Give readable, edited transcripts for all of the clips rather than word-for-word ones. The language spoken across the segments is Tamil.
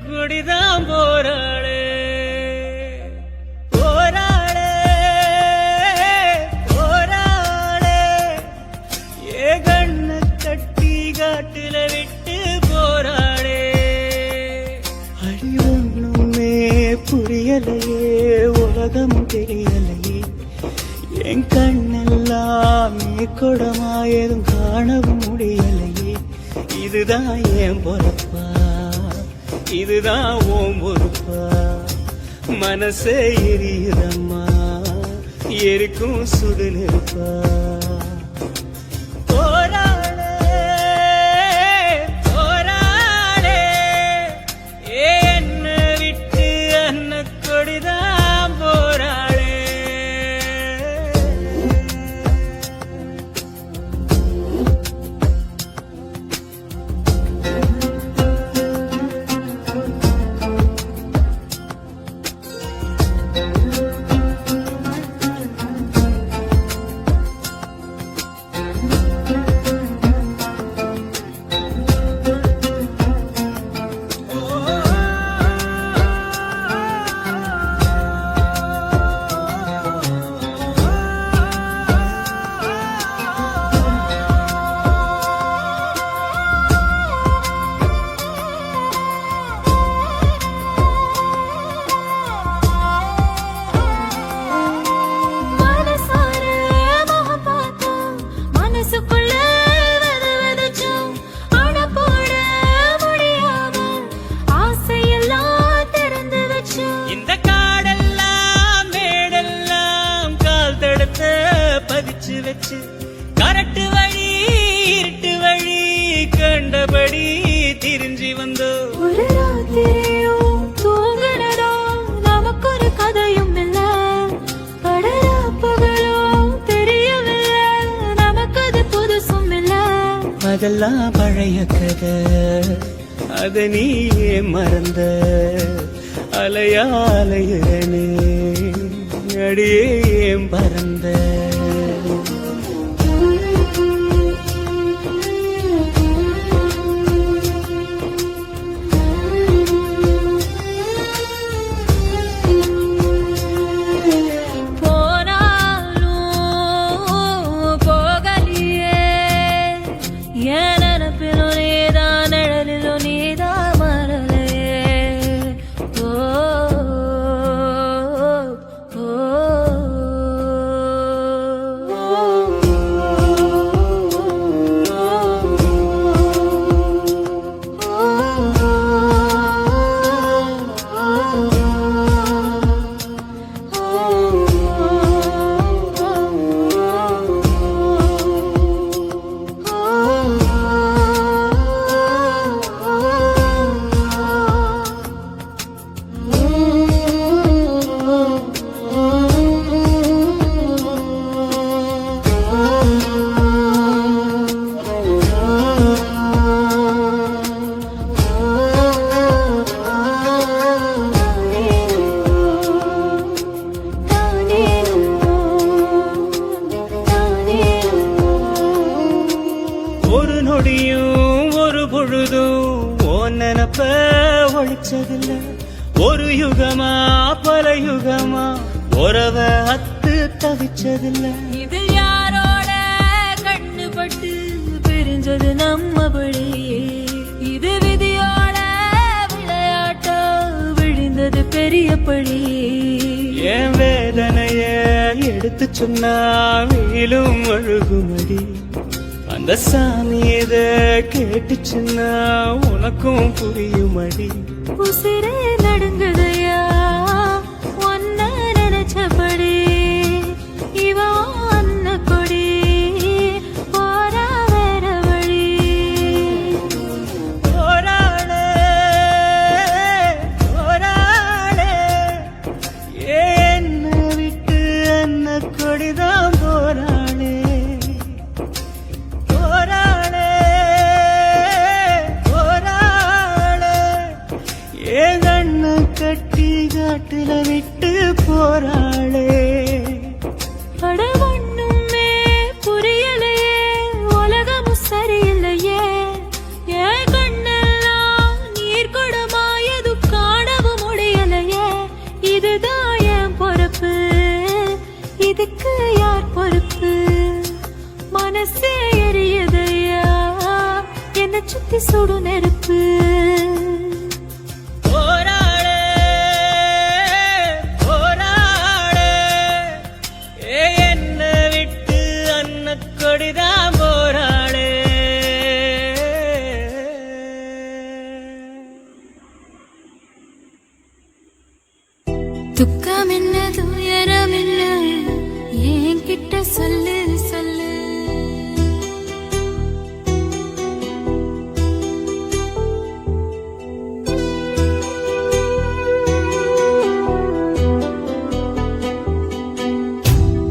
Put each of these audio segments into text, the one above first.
குடிதான் போராளே போராளே போராளே ஏ கண்ண கட்டி காட்டுல விட்டு போராளே அடி ஒண்ணுமே புரியலையே உலகம் தெரியலையே என் கண்ணெல்லாம் கொடமா எதுவும் காணவும் முடியலையே இதுதான் என் பொறுப்பா இதுதான் ஓம் பொறுப்பா மனசே எரியுதம்மா எரிக்கும் சுடு நெருப்பா போராளே போராளே என்ன விட்டு அன்ன கொடிதான் போராளே வச்சு கரட்டு வழி இருட்டு வழி கண்டபடி திரிஞ்சி வந்தோ ஒரு ராத்திரியும் தூங்குறதோ நமக்கு ஒரு கதையும் இல்ல படராப்புகளும் தெரியவில்லை நமக்கு அது புதுசும் இல்ல அதெல்லாம் பழைய கதை அத நீயே மறந்த அலையா அலையனே அடியே பறந்த ஒரு நொடியும் ஒரு பொழுதும் ஓ நினப்ப ஒழிச்சதில்ல ஒரு யுகமா பல யுகமா உறவ அத்து தவிச்சதில்ல இது யாரோட கண்ணுபட்டு பிரிஞ்சது நம்மபடி இது விதியோட விளையாட்ட விழுந்தது பெரியபடி என் வேதனைய எடுத்து சொன்னா வீலும் அழுகுமடி அந்த சாமி இத கேட்டுச்சுன்னா உனக்கும் புரியுமடி உசிரே நடுங்குதையா ஒன்ன நினைச்சபடி இவ அன்ன கொடி போரா வேற வழி போராளே போராளே என்ன விட்டு அன்ன கொடிதான் போராளே போராளே போராளே ஏன் கண்ண கட்டி காட்டுல விட்டு போராளே அட ஒண்ணுமே புரியலையே உலகமும் சரியில்லையே என் கண்ணெல்லாம் நீர் குடமாயது துக்கம் என்ன துயரம் என்ன என்கிட்ட சொல்லு சொல்லு.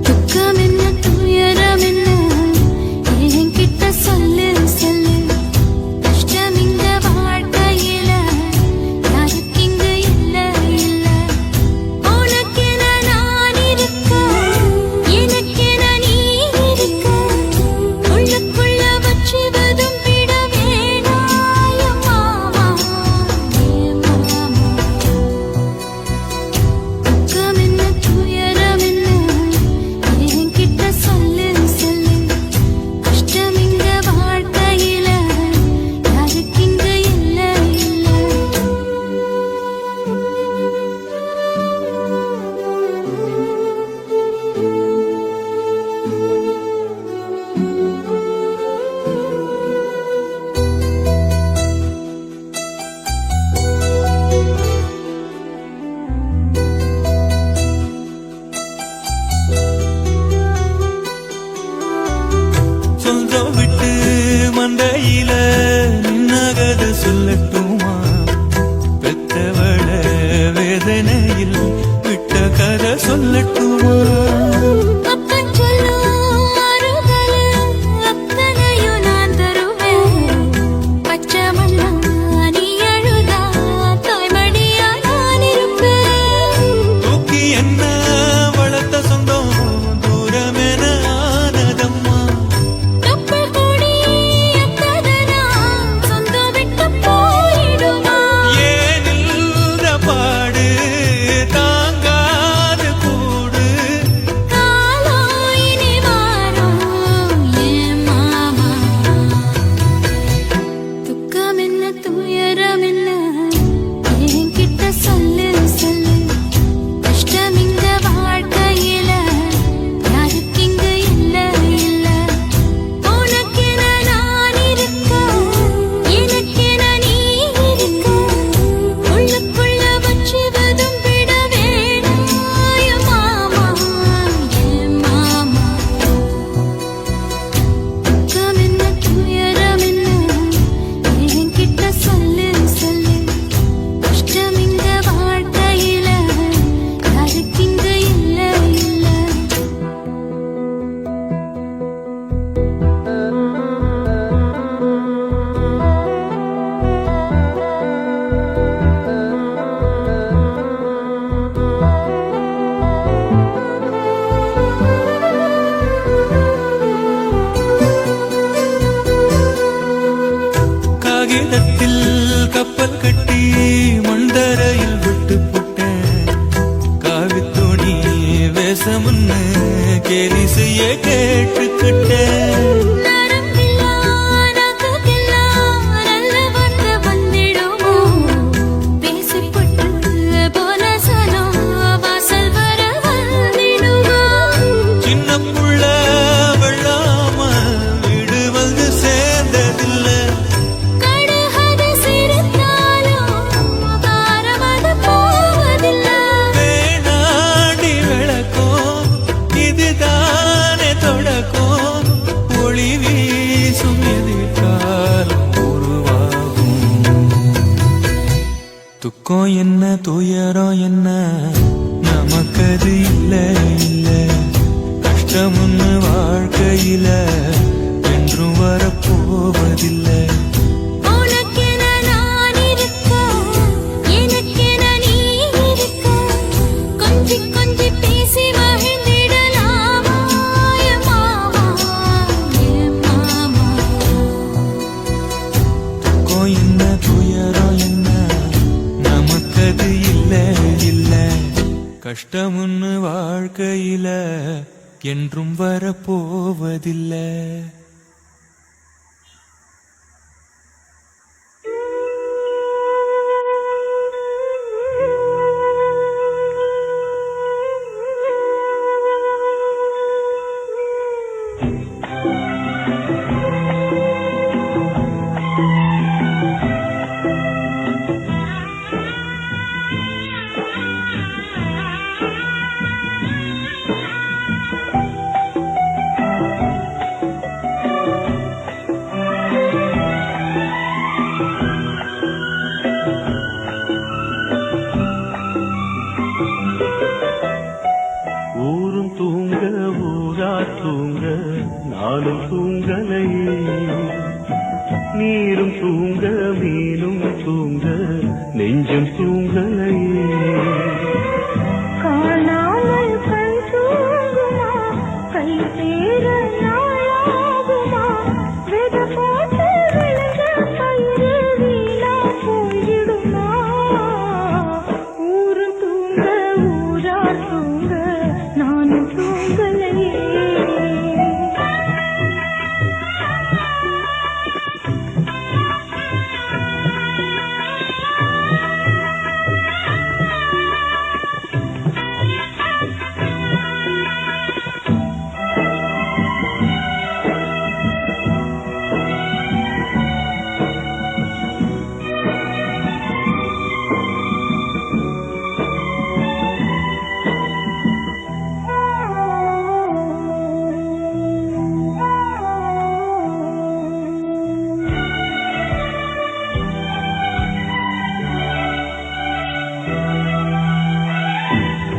துக்கம் என்ன துயரம் என்ன என்கிட்ட சொல்லு சொல்லு. கஷ்டம் இங்க வாழ்க்கையில யாருக்கு இங்க இல்ல இல்ல. உனக்கென நான் இருக்க எனக்கென நீ இருக்க. உள்ளுக்குள்ள வச்சுவதும் விட வேணாய மாமா ஏ மாமா. துக்கம் என்ன துயரம் என்ன என்கிட்ட சொல்லு சொல்லு. கஷ்டம் இங்க வாழ்க்கையில யாருக்கு இங்க இல்ல இல்ல. சொந்தம் விட்டு மண்டையில நின்னகத சொல்லட்டுமா? பெத்தவள வேதனையில் விட்ட கதை சொல்லட்டுமா? அப்பன் சொல்லும் ஆறுதலு அத்தனையும் நான் தருவேன். பச்சை மண்ணா நீ அழுதா தாய்மடியா நான் இருப்பேன். தூக்கி என்ன வளர்த்த சொந்தம் தூரமென ஆனதம்மா. கப்பல் கூடி அத்ததனா சொந்தம் விட்டு போயிடுமா? ஏனில்த பாடு தாங்காது கூடு. காலோ இனி மாறும் ஏன் மாமா. துக்கம் என்ன துயரம் என்ன என்கிட்ட சொல்லு சொல்லு. கஷ்டம் இங்க வாழ்க்கையில யாருக்கு இங்க இல்ல இல்ல. உனக்கென நான் இருக்க எனக்கென நீ இருக்க. உள்ளுக்குள்ள வச்சுவதும் விட வேணாய மாமா ஏன் மாமா. துக்கம் என்ன துயரம் என்ன என்கிட்ட சொல்லு சொல்லு. கஷ்டம் இங்க வாழ்க்கையில யாருக்கு இங்க இல்ல இல்ல. காகிதத்தில் கப்பல் கட்டி மண்டரையில் விட்டு போட்டேன். காவித்துணி வேஷமுன்னு கேலி செய்ய கேட்டுக்கிட்டேன். நரம்பில்லா நாக்குக்கெல்லாம் நல்ல வார்த்தை வந்திடுமோ? பேசிப்பட்டு போன சனம் வாசல் வர வந்திடுமோ? சின்ன புள்ள வெள்ளாம வீடு வந்து சேர்ந்ததில்லை. கடுகது சிரித்தாலும் பாரமது போவதில்லை. வேணாடி விளக்கும் இதுதானே தொடக்கும். ஒளி வீசும் எதிர்காலம் உருவாகும். துக்கம் என்ன துயரம் என்ன நமக்கது இல்ல இல்ல. கஷ்டம்னு வாழ்க்கையில என்றும் வரப்போவதில்லை. உனக்கென நான் இருக்க எனக்கென நீ இருக்க. கொஞ்சி கொஞ்சி பேசி மகிழ்ந்திடலாமா என் மாமா என் மாமா. துக்கம் என்ன துயரம் என்ன நமக்கது இல்ல இல்ல. கஷ்டம்னு வாழ்க்கையில என்றும் வரப்போவதில்லை. நானும் தூங்கலையே. நீரும் தூங்க மீனும் தூங்க நெஞ்சம் தூங்கலையே. காணாமல் கண் தூங்குமா, கை சேர நாளாகுமா, விதை போட்டு விழுந்த பயிறு வீணா போய்விடுமா. ஊரும் தூங்க ஊரார் தூங்க நானும் தூங்கலையே.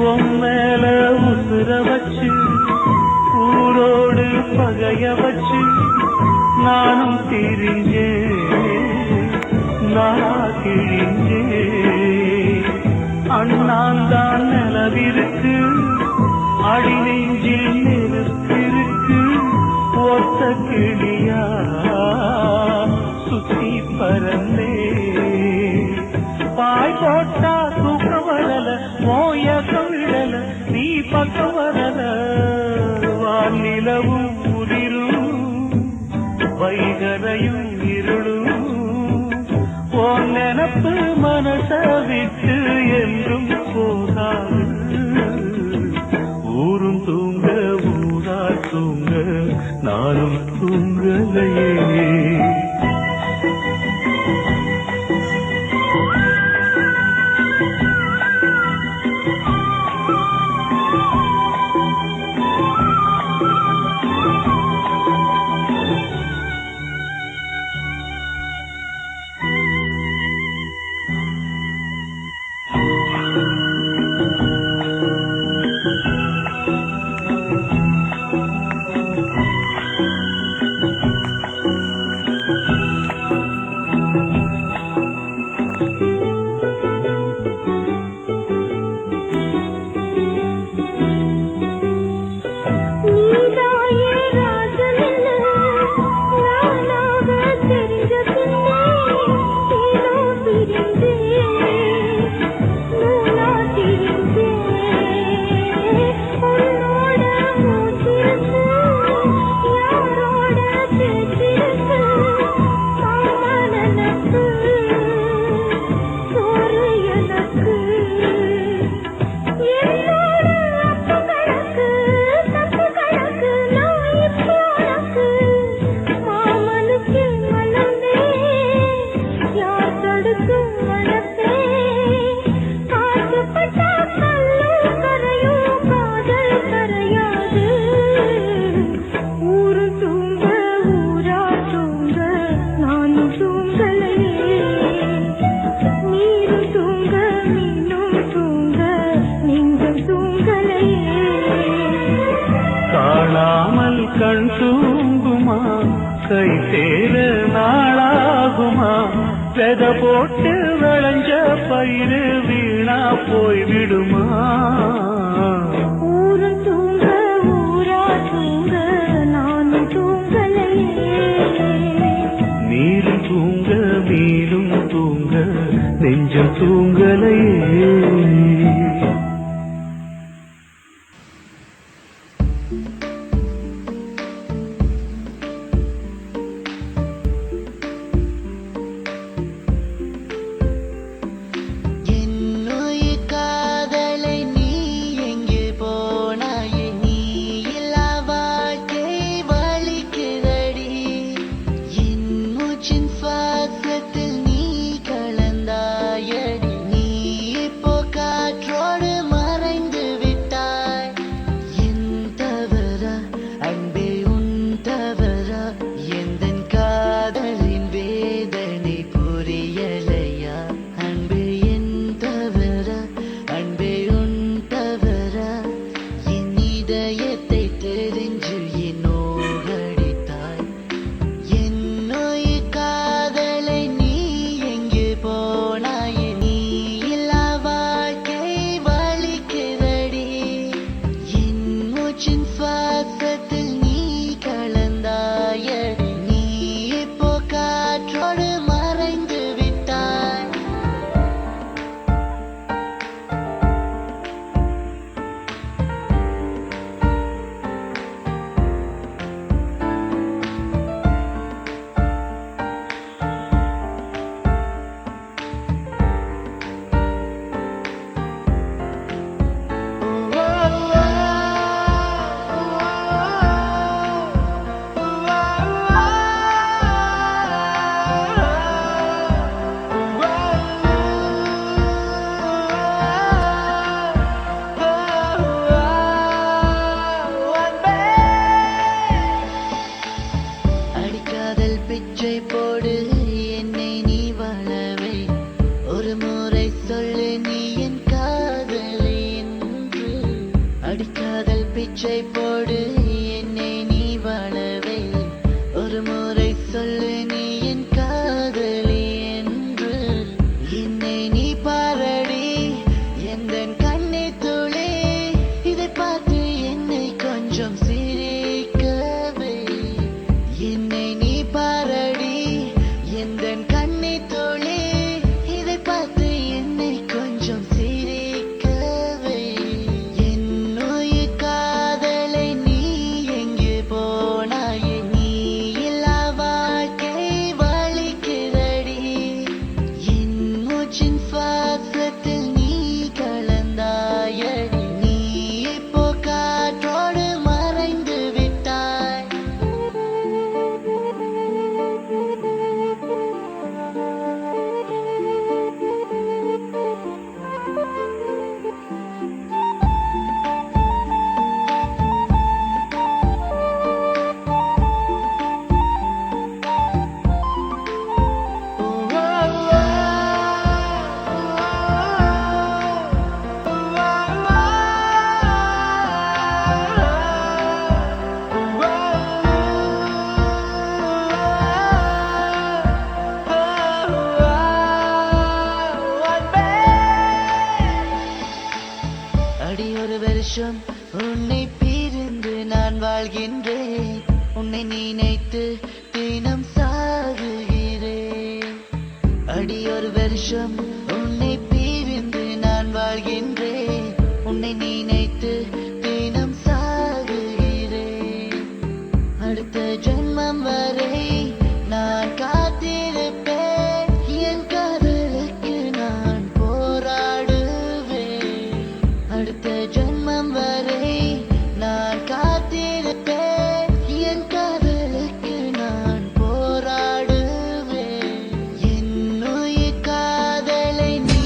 பொம்மேல உசுர வச்சு ஊரோடு பகைய வச்சு நானும் திரிஞ்சே நானா கிழிஞ்சே. அண்ணாந்தான் நிலவிருக்கு அடி நெஞ்சில் நெருப்பிருக்கு. ஒத்த கிளியா சுத்தி பறந்தே பாய் போட்டா தூக்கம் வரல, மோயக்கம் விடல, நீ பக்கம் வரல. வானிலவும் உதிரும் வைகரையும் இருளும் உன் நினப்பு மனச விட்டு என்றும் போகாது. ஊரும் தூங்க ஊரா தூங்க நானும் தூங்கலையே. கண் தூங்குமா, கை சேர நாளாகுமா, வெத போட்டு விளைஞ்ச பயிறு வீணா போய்விடுமா. ஊரும் தூங்க ஊரா தூங்க நானும் தூங்கலையே. நீரும் தூங்க மீனும் தூங்க நெஞ்சம் தூங்கலையே. சுவாசத்தில் நீ கலந்தாயடி, நீ இப்போ காற்றோ மூச்சின் சுவாசத்தில் நீ கலந்தாயடி நீ இப்போ காற்றோடு மறைந்து விட்டாய் அடி ஒரு வருஷம் உன்னை பிரிந்து நான் வாழ்கின்றேன் உன்னை நினைத்து தினம் சாகுகிறேன் அடி ஒரு வருஷம் உன்னை பிரிந்து நான் வாழ்கின்றேன் உன்னை நினைத்து தினம் சாகுகிறேன் அடுத்த ஜென்மம் வரை நான் காத்திருப்பேன் என் காதலுக்கு நான் போராடுவேன் அடுத்த ஜென்மம் வரை நான் காத்திருப்பேன் என் காதலுக்கு நான் போராடுவேன் என்னுயிர் காதலை நீ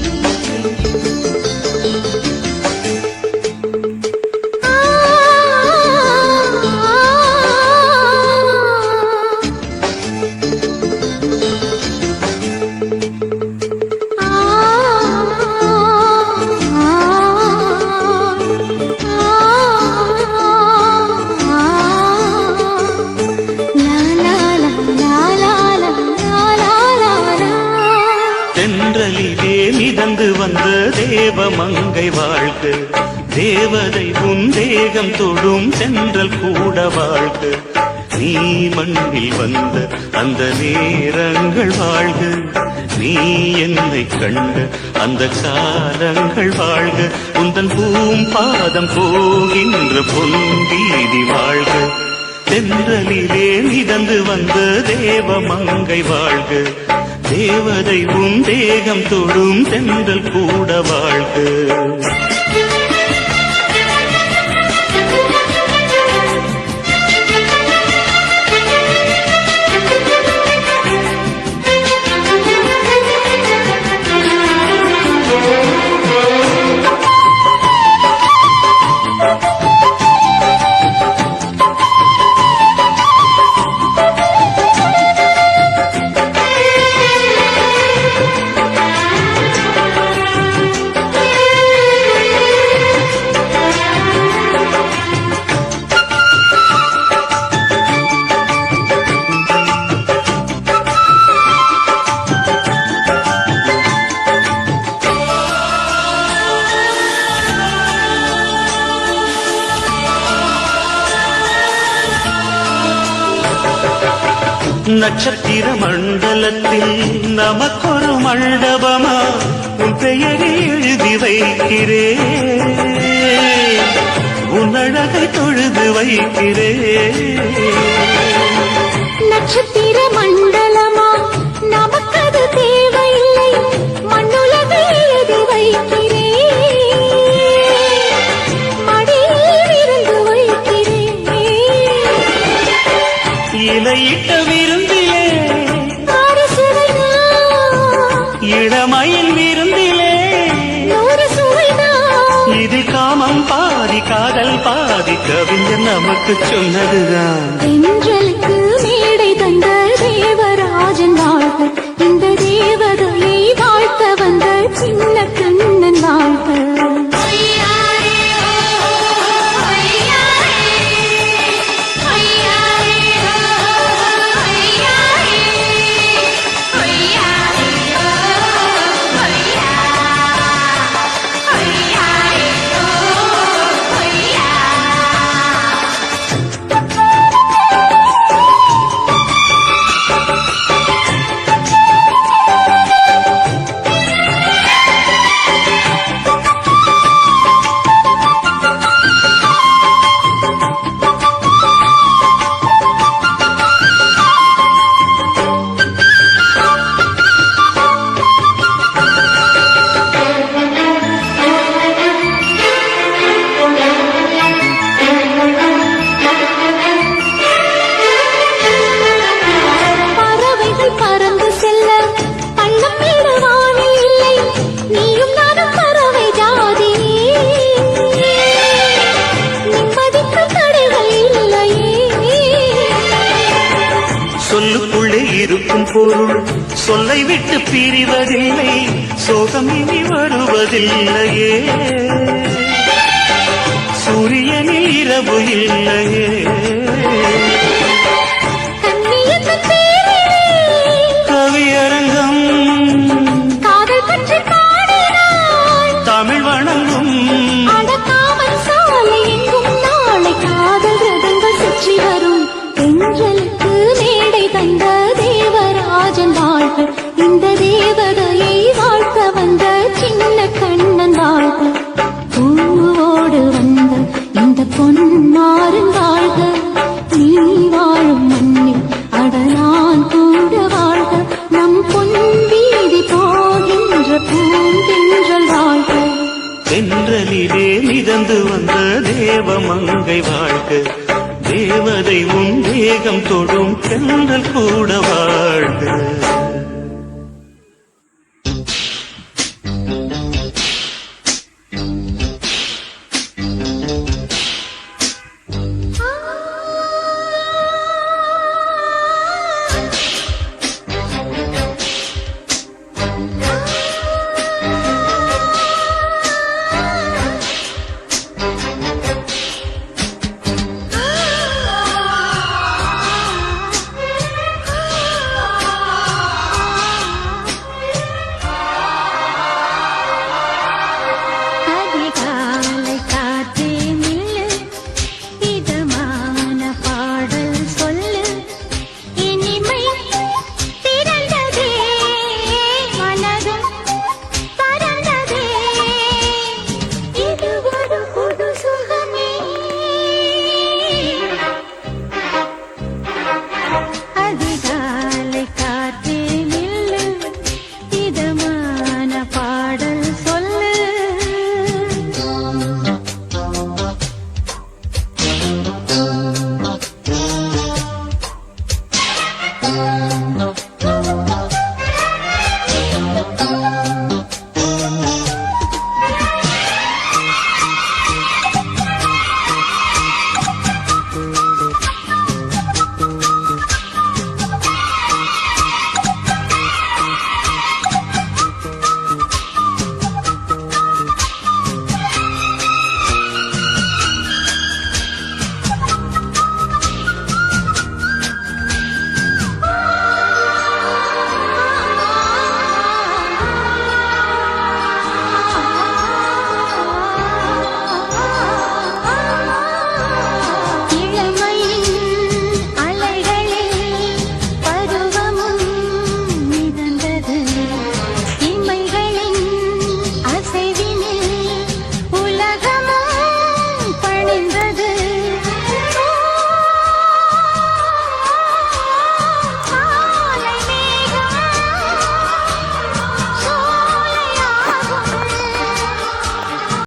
தென்றலிலே மிதந்து வந்த தேவமங்கை வாழ்க தேவதை உன் தேகம் தொடும் சென்றல் கூட வாழ்க நீ மண்ணில் வந்த அந்த நேரங்கள் வாழ்க நீ என்னை கண்ட அந்த காலங்கள் வாழ்க உந்தன் பூம்பாதம் போகின்ற பொன்வீதி வாழ்க தென்றலிலே மிதந்து வந்த தேவமங்கை வாழ்க தேவதை உன் தேகம் தொடும் சென்றல் கூட வாழ்க நட்சத்திர மண்டலத்தில் நமக்கொரு மண்டபமா உன் பெயரை எழுதி வைக்கிறேன் உன் அழகை தொழுது வைக்கிறேன் நட்சத்திர மண்டலமா நமக்கது தேவையில்லை மண்ணுலகை எழுதி வைக்கிறேன் மடியில் இருந்து வைக்கிறேன் இலையிட்ட விருந்திலே அரசுவைனா இளமையின் விருந்திலே நூறு சுவைனா இது காமம் பாதி காதல் பாதி கவிஞர் நமக்கு சொன்னதுதான் தென்றலுக்கு மேடை தந்த தேவராஜன் வாழ்க இந்த தேவதையை வாழ்த்த வந்த சின்ன கண்ணன் வாழ்க விட்டு பிரிவதில்லை, சோகம் இனி வருவதில்லையே, சூரியனில் இரவு இல்லையே. கண்ணியத்தின் பேரிலே கவியரங்கம் காதல் பற்றி பாடினாள். தமிழ் வணங்கும் அடக்காமல் சாலை எங்கும் நாளை காதல் ரதங்கள் சுற்றி வரும். பெண்களுக்கு மேடை தந்த தேவராஜன் வாழ்க, இந்த தேவதையை வாழ்க்க வந்த சின்ன கண்ணன் வாழ்க. பூவோடு வந்த இந்த பொன்மாறன் வாழ்க, நீ வாழும் மண்ணில் அட நான் கூட வாழ்க. நம் பொன் வீதி போகின்ற பூந்தென்றல் வாழ்க. தென்றலிலே மிதந்து வந்த தேவமங்கை வாழ்க, தேவதை உன் வேகம் தொடும் தென்றல் கூட வாழ்க.